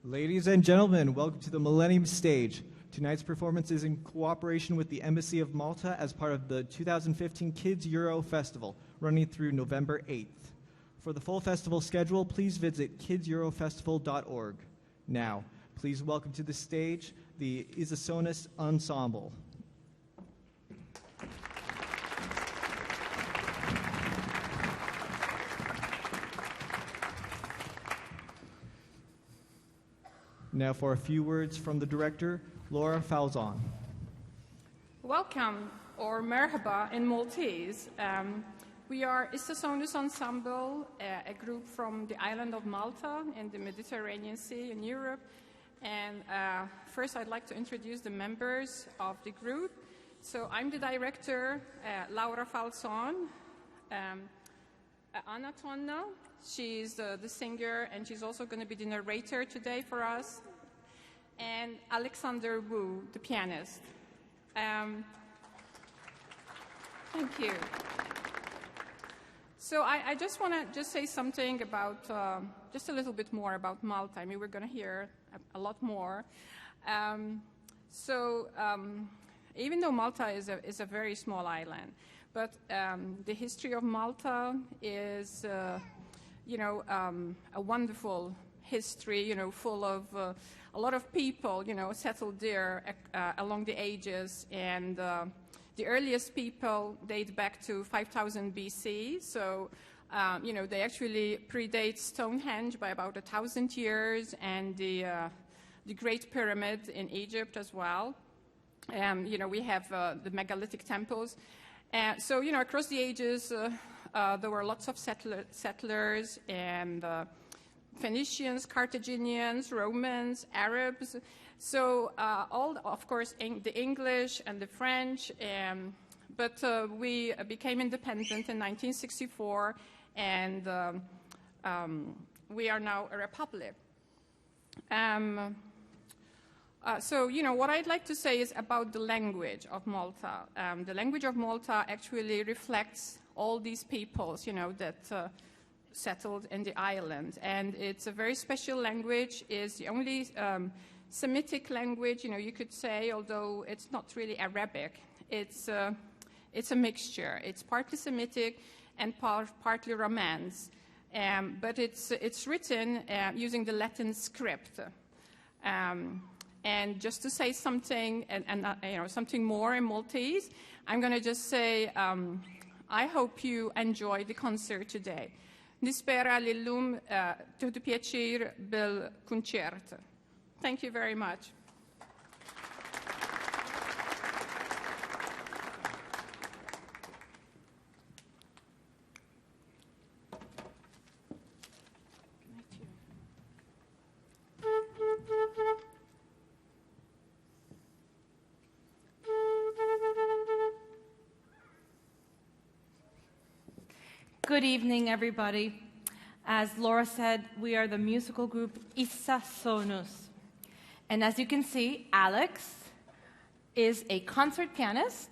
Ladies and gentlemen, welcome to the Millennium stage. Tonight's performance is in cooperation with the Embassy of Malta as part of the 2015 Kids Euro Festival, running through November 8th. For the full festival schedule, please visit kidseurofestival.org. Now, please welcome to the stage the Issa Sonus Ensemble. Now for a few words from the director, Laura Falzon. Welcome, or merhaba in Maltese. We are Issa Sonus Ensemble, a group from the island of Malta in the Mediterranean Sea in Europe. And first I'd like to introduce the members of the group. So I'm the director, Laura Falzon. Anna Tonna, she's the singer, and she's also going to be the narrator today for us. And Alexander Wu, the pianist. Thank you. So I just want to say something about, just a little bit more about Malta. I mean, we're going to hear a lot more. Even though Malta is a very small island, but the history of Malta is, a wonderful history, full of a lot of people, settled there along the ages. And the earliest people date back to 5000 BC. So, they actually predate Stonehenge by about 1,000 years, and the Great Pyramid in Egypt as well. We have the megalithic temples. So, across the ages, there were lots of settlers and Phoenicians, Carthaginians, Romans, Arabs. So all, of course, the English and the French. But we became independent in 1964, and we are now a republic. So, what I'd like to say is about the language of Malta. The language of Malta actually reflects all these peoples, that settled in the island. And it's a very special language. It's the only Semitic language, you could say, although it's not really Arabic. It's a mixture. It's partly Semitic and partly Romance. But it's written using the Latin script. And just to say something, something more in Maltese, I'm going to just say, I hope you enjoy the concert today. Nispera lillum tuħdu pjaċir bil-kunċert. Thank you very much. Good evening, everybody. As Laura said, we are the musical group Issa Sonus. And as you can see, Alex is a concert pianist.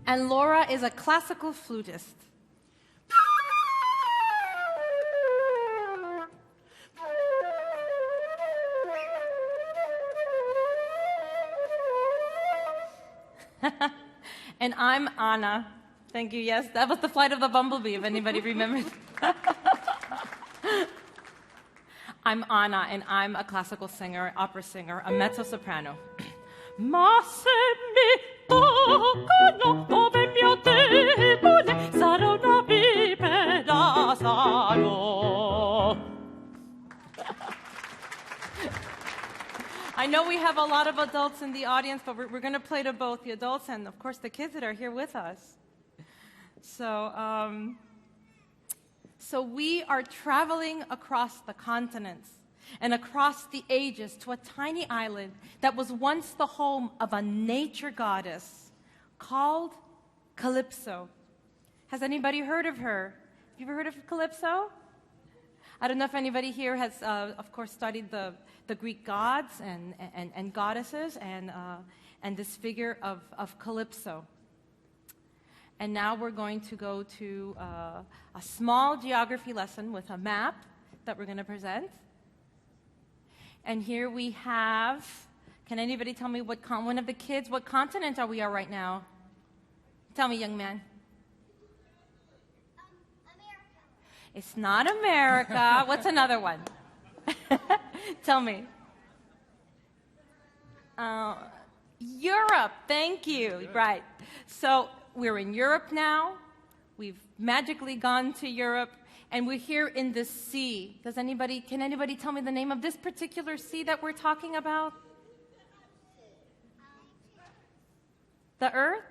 And Laura is a classical flutist. And I'm Anna. Thank you. Yes, that was the Flight of the Bumblebee, if anybody remembers. I'm Anna, and I'm a classical singer, opera singer, a mezzo-soprano. Ma se mi toccano dove il mio debole sarò una bipeda sarò. I know we have a lot of adults in the audience, but we're going to play to both the adults and, of course, the kids that are here with us. So we are traveling across the continents and across the ages to a tiny island that was once the home of a nature goddess called Calypso. Has anybody heard of her? Have you ever heard of Calypso? I don't know if anybody here has, of course, studied the Greek gods and goddesses and this figure of Calypso. And now we're going to go to a small geography lesson with a map that we're going to present. And here we have, can anybody tell me one of the kids, what continent are we on right now? Tell me, young man. America. It's not America. What's another one? Tell me. Europe. Thank you. Right. So we're in Europe now. We've magically gone to Europe, and we're here in the sea. Can anybody tell me the name of this particular sea that we're talking about? The Earth?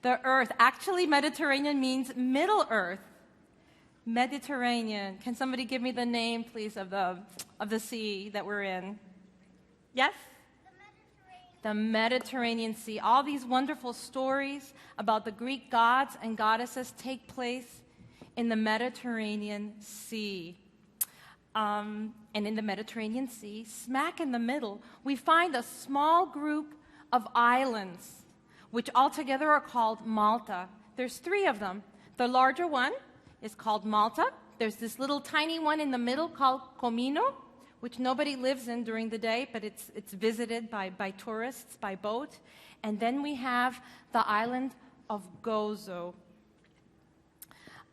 The Earth. Actually, Mediterranean means Middle Earth. Mediterranean. Can somebody give me the name, please, of the sea that we're in? Yes? The Mediterranean Sea. All these wonderful stories about the Greek gods and goddesses take place in the Mediterranean Sea. And in the Mediterranean Sea, smack in the middle, we find a small group of islands, which altogether are called Malta. There's 3 of them. The larger one is called Malta. There's this little tiny one in the middle called Comino, which nobody lives in during the day, but it's visited by tourists by boat. And then we have the island of Gozo.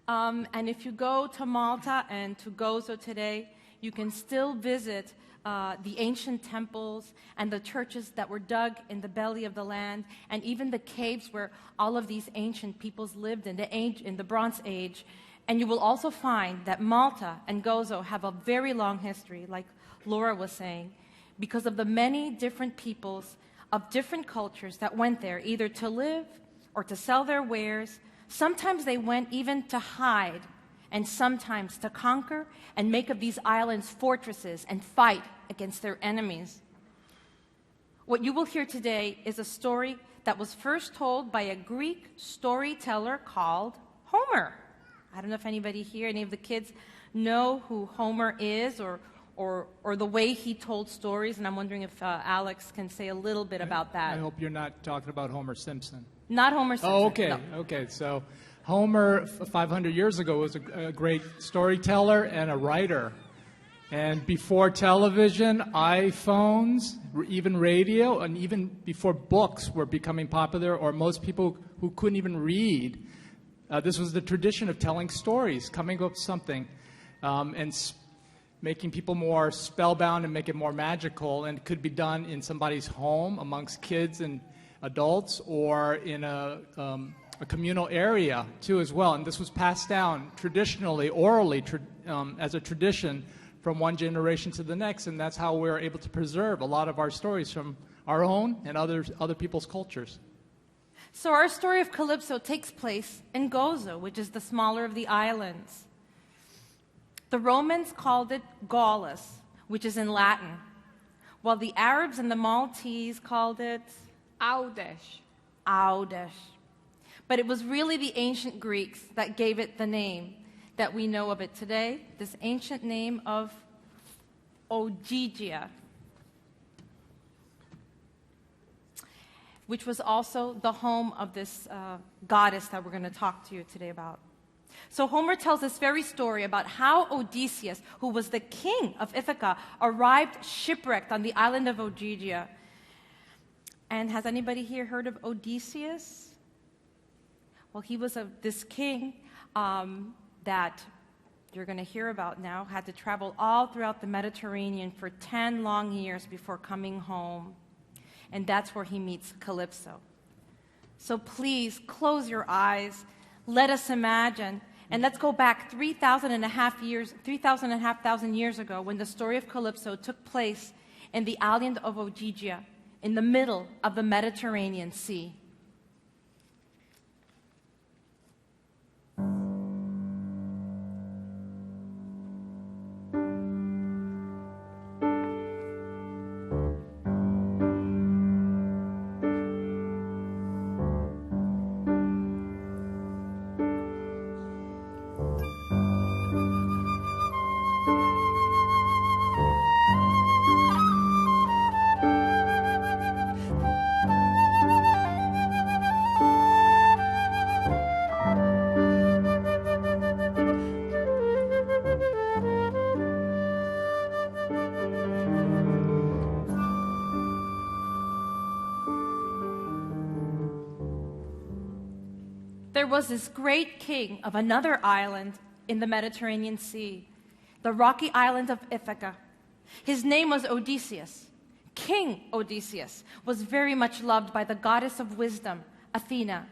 And if you go to Malta and to Gozo today, you can still visit the ancient temples and the churches that were dug in the belly of the land, and even the caves where all of these ancient peoples lived in the Bronze Age. And you will also find that Malta and Gozo have a very long history, like Laura was saying, because of the many different peoples of different cultures that went there, either to live or to sell their wares. Sometimes they went even to hide, and sometimes to conquer and make of these islands fortresses and fight against their enemies. What you will hear today is a story that was first told by a Greek storyteller called Homer. I don't know if anybody here, any of the kids, know who Homer is or the way he told stories, and I'm wondering if Alex can say a little bit about that. I hope you're not talking about Homer Simpson. Not Homer Simpson. Oh, okay. No. Okay, so Homer, 500 years ago, was a great storyteller and a writer. And before television, iPhones, even radio, and even before books were becoming popular, or most people who couldn't even read, this was the tradition of telling stories, coming up with something, and making people more spellbound and make it more magical. And it could be done in somebody's home amongst kids and adults, or in a communal area too as well. And this was passed down traditionally, orally, as a tradition from one generation to the next. And that's how we're able to preserve a lot of our stories from our own and other people's cultures. So our story of Calypso takes place in Gozo, which is the smaller of the islands. The Romans called it Gaulis, which is in Latin, while the Arabs and the Maltese called it Audesh. Audesh. But it was really the ancient Greeks that gave it the name that we know of it today, this ancient name of Ogygia, which was also the home of this goddess that we're going to talk to you today about. So Homer tells this very story about how Odysseus, who was the king of Ithaca, arrived shipwrecked on the island of Ogygia. And has anybody here heard of Odysseus? Well, he was this king that you're going to hear about now, had to travel all throughout the Mediterranean for 10 long years before coming home. And that's where he meets Calypso. So please, close your eyes. Let us imagine. And let's go back 3,500 years ago, when the story of Calypso took place in the island of Ogygia, in the middle of the Mediterranean Sea. there was this great king of another island in the Mediterranean Sea, the rocky island of Ithaca. His name was Odysseus. King Odysseus was very much loved by the goddess of wisdom, Athena.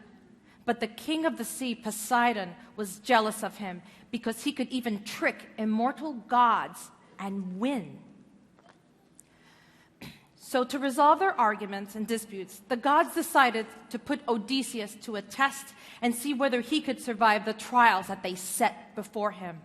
But the king of the sea, Poseidon, was jealous of him because he could even trick immortal gods and win. So to resolve their arguments and disputes, the gods decided to put Odysseus to a test and see whether he could survive the trials that they set before him.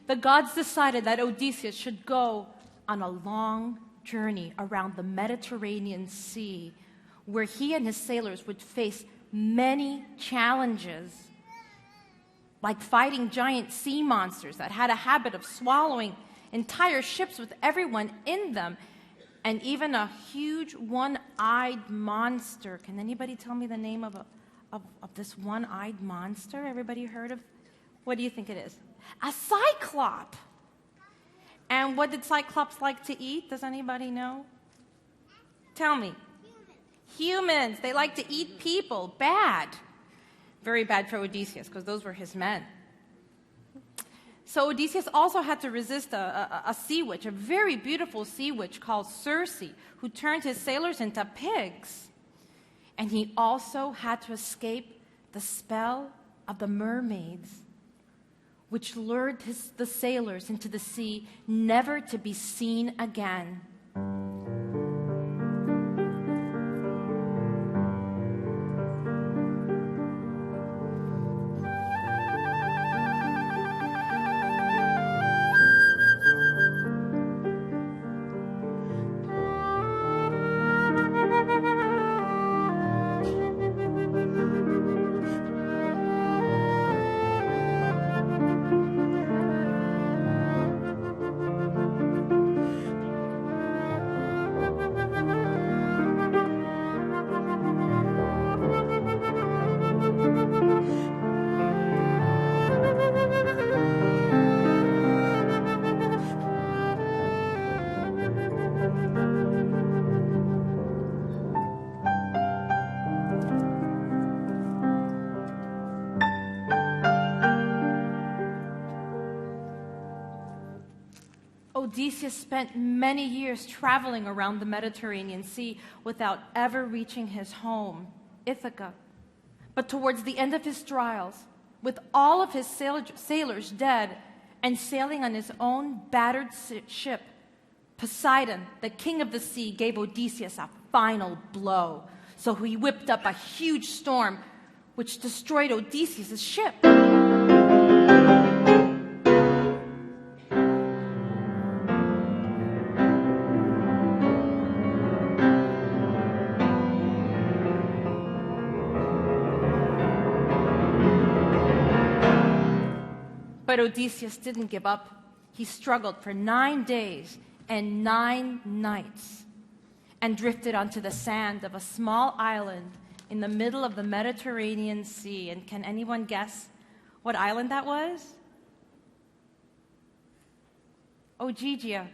The gods decided that Odysseus should go on a long journey around the Mediterranean Sea, where he and his sailors would face many challenges, like fighting giant sea monsters that had a habit of swallowing entire ships with everyone in them, and even a huge one-eyed monster. Can anybody tell me the name of this one-eyed monster? Everybody heard of? What do you think it is? A cyclop. And what did cyclops like to eat? Does anybody know? Tell me. Humans. They like to eat people. Bad. Very bad for Odysseus, because those were his men. So Odysseus also had to resist a sea witch, a very beautiful sea witch called Circe, who turned his sailors into pigs. And he also had to escape the spell of the mermaids, which lured the sailors into the sea, never to be seen again. Odysseus spent many years traveling around the Mediterranean Sea without ever reaching his home, Ithaca. But towards the end of his trials, with all of his sailors dead and sailing on his own battered ship, Poseidon, the king of the sea, gave Odysseus a final blow. So he whipped up a huge storm, which destroyed Odysseus' ship. But Odysseus didn't give up. He struggled for 9 days and 9 nights and drifted onto the sand of a small island in the middle of the Mediterranean Sea. And can anyone guess what island that was? Ogygia.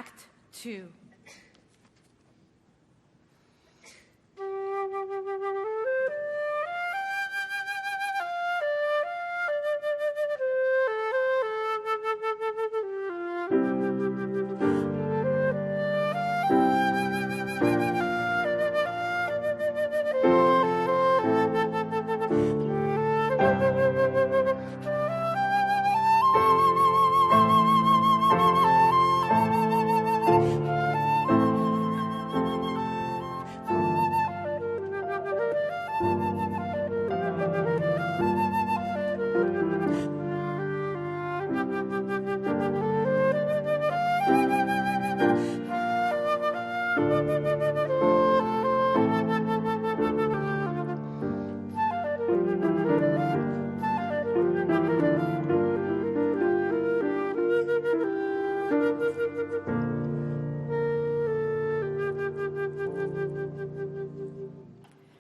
Act 2.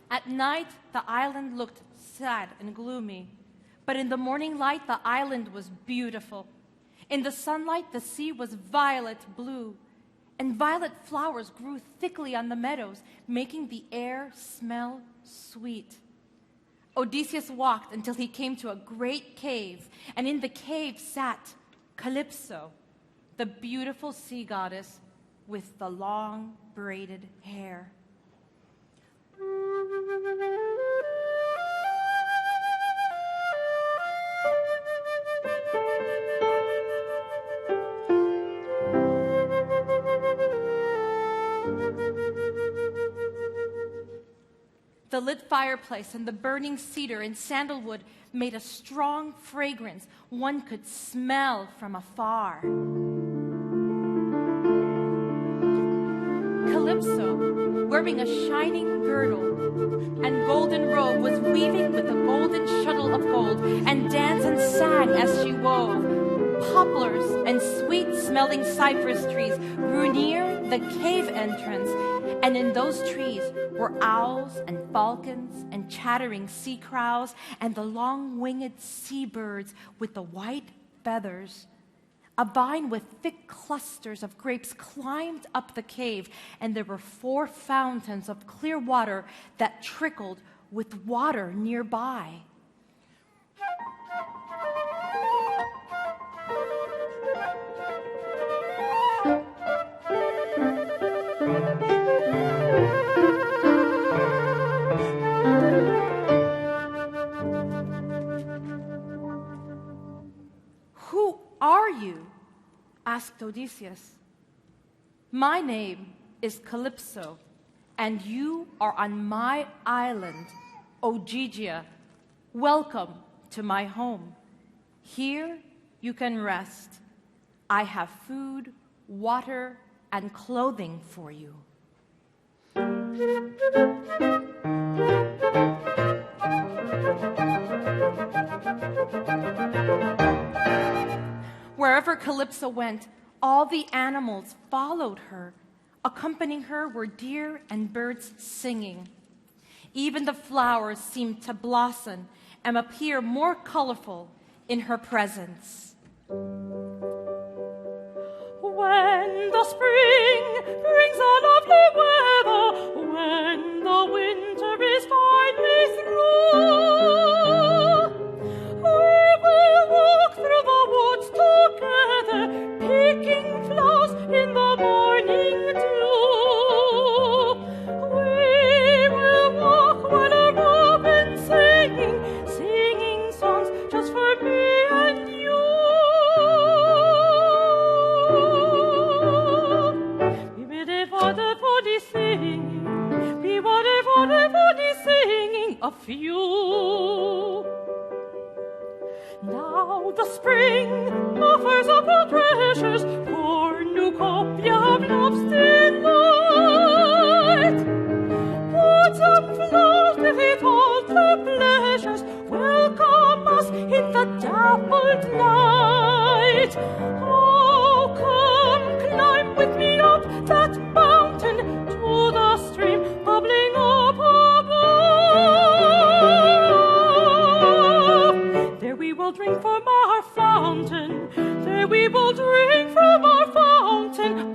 At night, the island looked sad and gloomy, but in the morning light, the island was beautiful. In the sunlight, the sea was violet blue, and violet flowers grew thickly on the meadows, making the air smell sweet. Odysseus walked until he came to a great cave, and in the cave sat Calypso, the beautiful sea goddess with the long braided hair. The lit fireplace and the burning cedar and sandalwood made a strong fragrance one could smell from afar. Calypso, wearing a shining girdle and golden robe, was weaving with a golden shuttle of gold and danced and sang as she wove. Poplars and sweet-smelling cypress trees grew near the cave entrance, and in those trees were owls and falcons and chattering sea crows and the long-winged seabirds with the white feathers. A vine with thick clusters of grapes climbed up the cave, and there were 4 fountains of clear water that trickled with water nearby. Who are you? Asked Odysseus. My name is Calypso, and you are on my island, Ogygia. Welcome to my home. Here you can rest. I have food, water, and clothing for you. Wherever Calypso went, all the animals followed her. Accompanying her were deer and birds singing. Even the flowers seemed to blossom and appear more colorful in her presence. When the spring brings a lovely weather, when the winter is finally through, we will walk through the woods together, picking flowers in the morning dew. We will walk while a robin singing songs just for me and you. Be ready for the singing, be ready for the singing of you. Now the spring offers up her treasures, cornucopia of love's delight. Woods and flowers with it all their pleasures welcome us in the dappled light. Oh, come climb with me up that mountain to the stream bubbling up above. There we will drink from our fountain, there we will drink from our fountain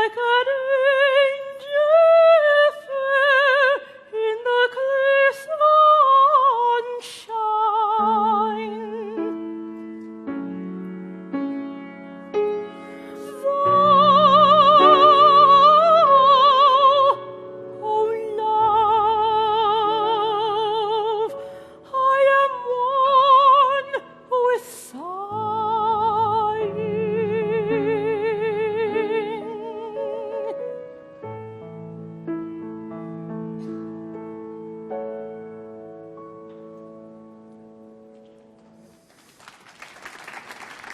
like an angel fair in the clear sunshine.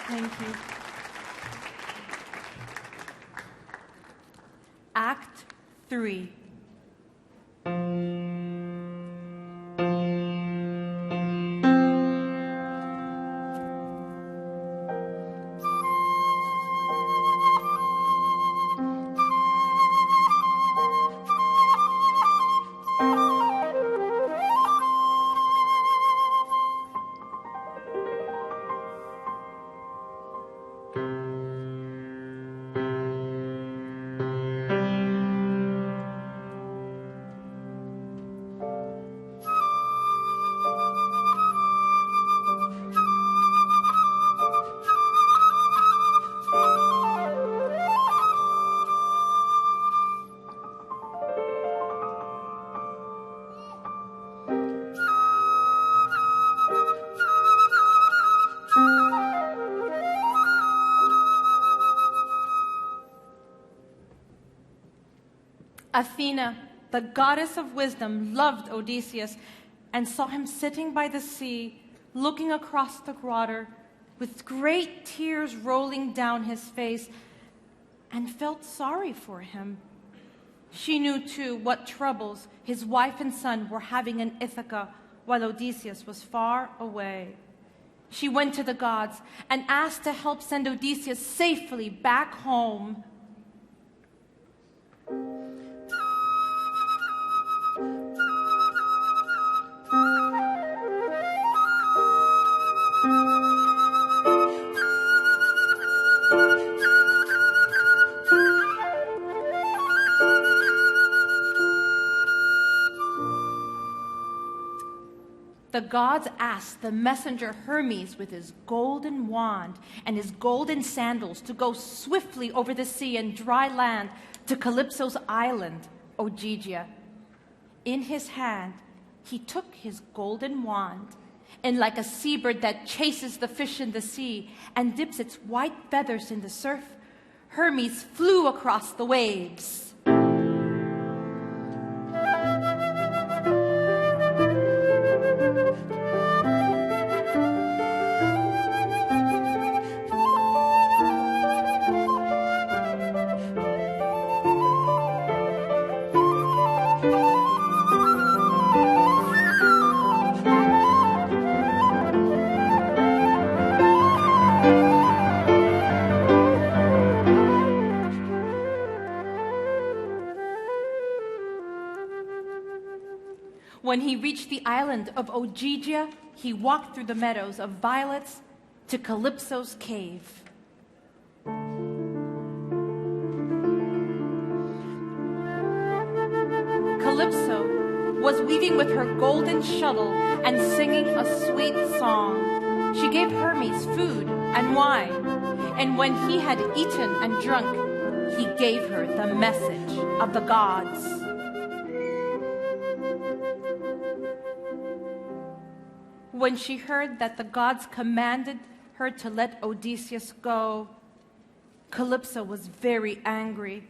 Thank you. Act 3. Athena, the goddess of wisdom, loved Odysseus and saw him sitting by the sea, looking across the water with great tears rolling down his face, and felt sorry for him. She knew, too, what troubles his wife and son were having in Ithaca while Odysseus was far away. She went to the gods and asked to help send Odysseus safely back home. The gods asked the messenger Hermes with his golden wand and his golden sandals to go swiftly over the sea and dry land to Calypso's island, Ogygia. In his hand, he took his golden wand, and like a seabird that chases the fish in the sea and dips its white feathers in the surf, Hermes flew across the waves. When he reached the island of Ogygia, he walked through the meadows of violets to Calypso's cave. Calypso was weaving with her golden shuttle and singing a sweet song. She gave Hermes food and wine, and when he had eaten and drunk, he gave her the message of the gods. When she heard that the gods commanded her to let Odysseus go, Calypso was very angry.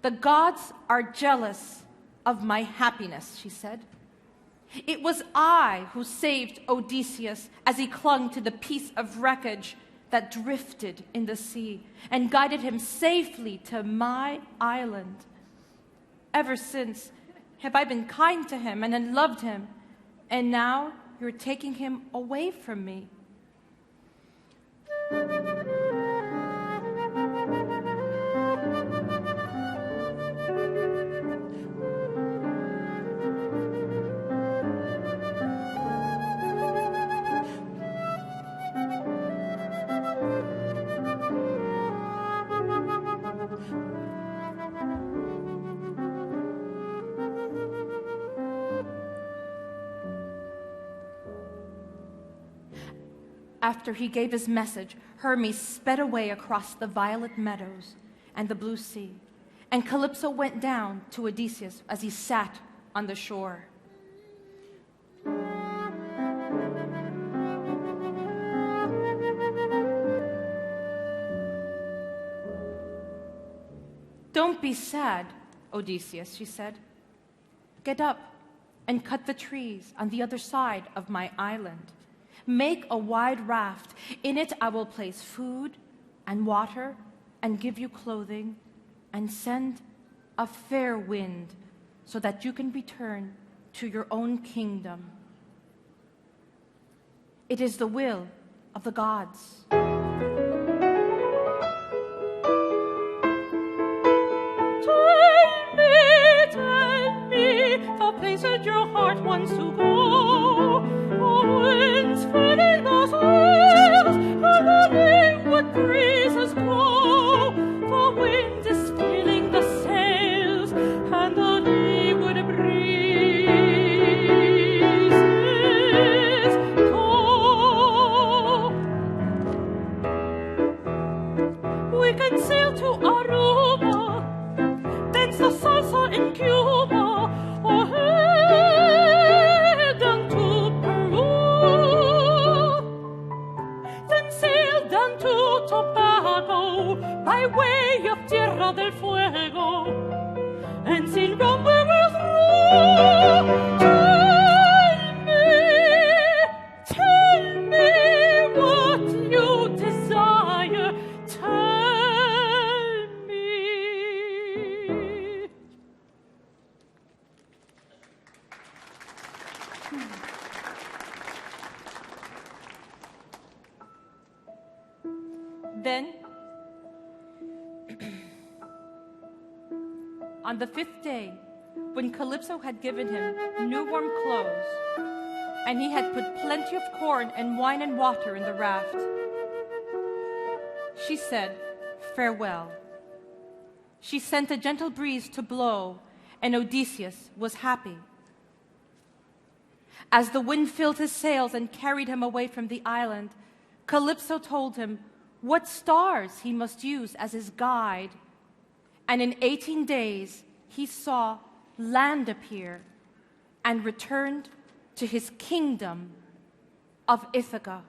"The gods are jealous of my happiness," she said. "It was I who saved Odysseus as he clung to the piece of wreckage that drifted in the sea and guided him safely to my island. Ever since have I been kind to him and loved him, and now you're taking him away from me." after he gave his message, Hermes sped away across the violet meadows and the blue sea, and Calypso went down to Odysseus as he sat on the shore. "Don't be sad, Odysseus," she said. "Get up and cut the trees on the other side of my island. Make a wide raft. In it I will place food and water and give you clothing and send a fair wind so that you can return to your own kingdom. It is the will of the gods." Tell me, the place that your heart wants to go. The winds filling the sails, and the leeward breezes blow. The wind is filling the sails, and the leeward breezes blow. We can sail to Aruba, dance the salsa in Cuba, or head down to Peru, then sail down to Tobago by way of Tierra del Fuego, and sail round where we're through. Tell me what you desire. Tell me. Then, on the 5th day, when Calypso had given him new warm clothes, and he had put plenty of corn and wine and water in the raft, she said, "Farewell." She sent a gentle breeze to blow, and Odysseus was happy. As the wind filled his sails and carried him away from the island, Calypso told him what stars he must use as his guide. And in 18 days, he saw land appear and returned to his kingdom of Ithaca.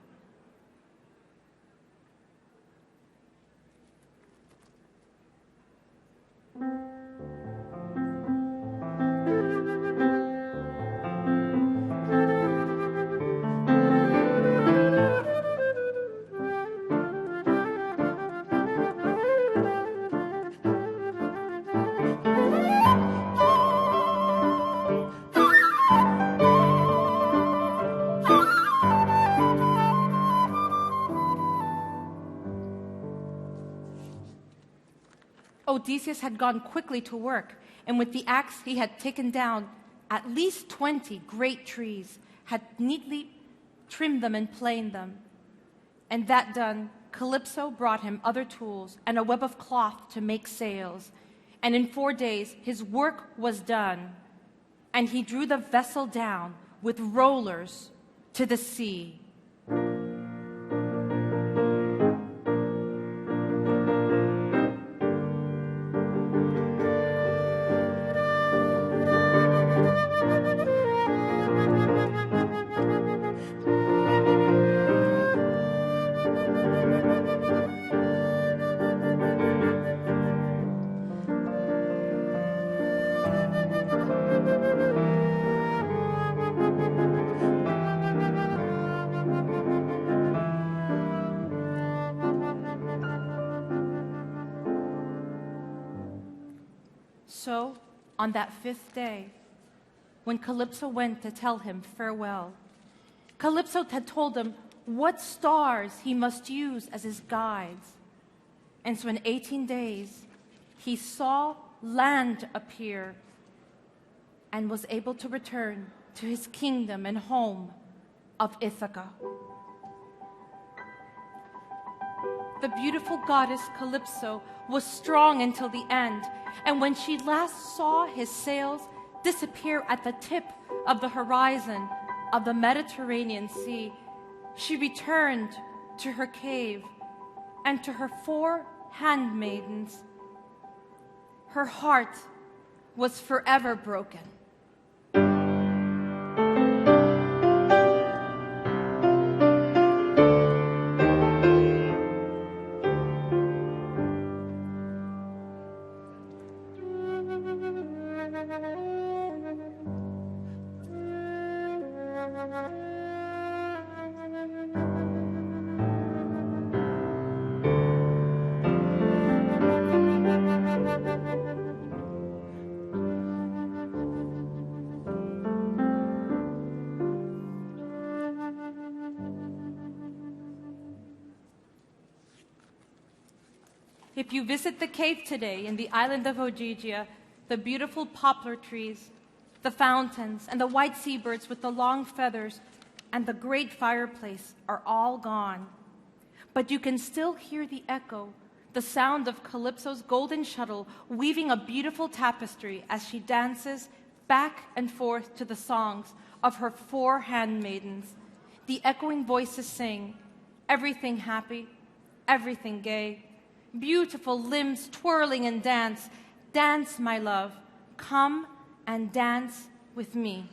Odysseus had gone quickly to work, and with the axe he had taken down at least 20 great trees, had neatly trimmed them and planed them. And that done, Calypso brought him other tools and a web of cloth to make sails. And in 4 days his work was done, and he drew the vessel down with rollers to the sea. So, on that 5th day, when Calypso went to tell him farewell, Calypso had told him what stars he must use as his guides. And so in 18 days, he saw land appear and was able to return to his kingdom and home of Ithaca. The beautiful goddess Calypso was strong until the end, and when she last saw his sails disappear at the tip of the horizon of the Mediterranean Sea, she returned to her cave, and to her 4 handmaidens. Her heart was forever broken. If you visit the cave today in the island of Ogygia, the beautiful poplar trees, the fountains, and the white seabirds with the long feathers, and the great fireplace are all gone. But you can still hear the echo, the sound of Calypso's golden shuttle weaving a beautiful tapestry as she dances back and forth to the songs of her 4 handmaidens. The echoing voices sing, everything happy, everything gay, beautiful limbs twirling and dance. Dance, my love, come and dance with me.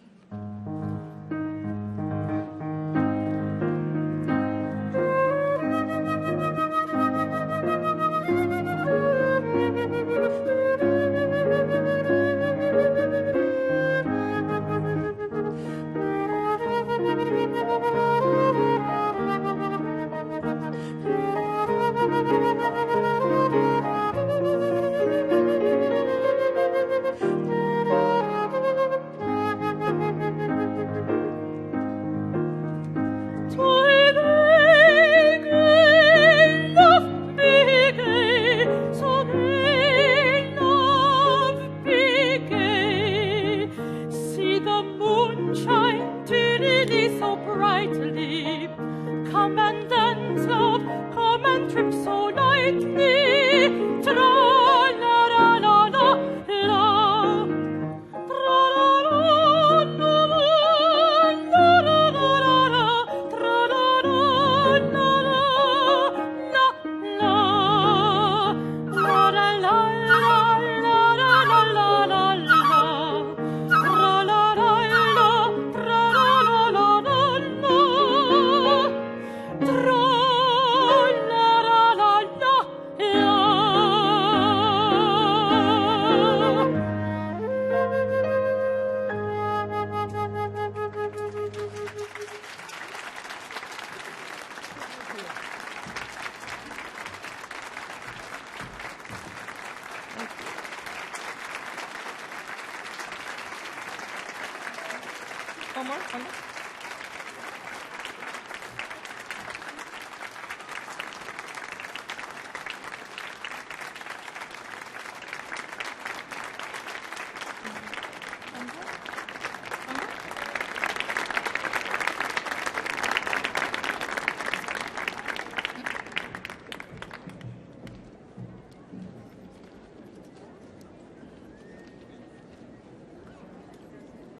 One more.